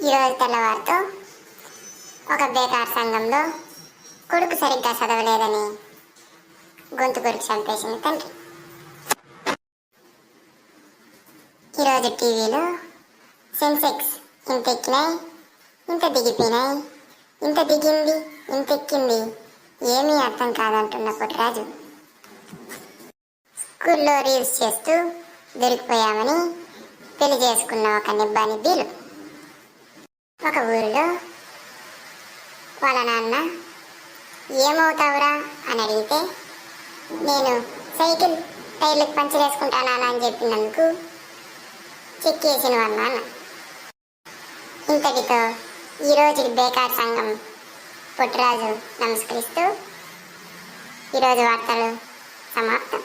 ఈరోజు తెల్లవారితో ఒక బేకార్ సంఘంలో కొడుకు సరిగ్గా చదవలేదని గొంతు కొరికి చంపేసింది తండ్రి. ఈరోజు టీవీలో సెన్సెక్స్ ఇంత ఎక్కినాయి, ఇంత దిగిపోయినాయి, ఇంత దిగింది, ఇంత ఎక్కింది, ఏమీ అర్థం కాదంటున్న పుట్టరాజు స్కూల్లో రీల్స్ చేస్తూ దొరికిపోయామని పెళ్లి చేసుకున్న ఒక నిబ్బానిద్దీలు. ఒక ఊరిలో వాళ్ళ నాన్న ఏమవుతావురా అని అడిగితే నేను సైకిల్ టైర్లకు పంచర్ వేసుకుంటానా అని చెప్పినందుకు చెక్కేసిన వాళ్ళ నాన్న. ఇంతటితో ఈరోజు బేకార్ సంఘం పుట్టరాజు నమస్కరిస్తూ ఈరోజు వార్తలు సమాప్తం.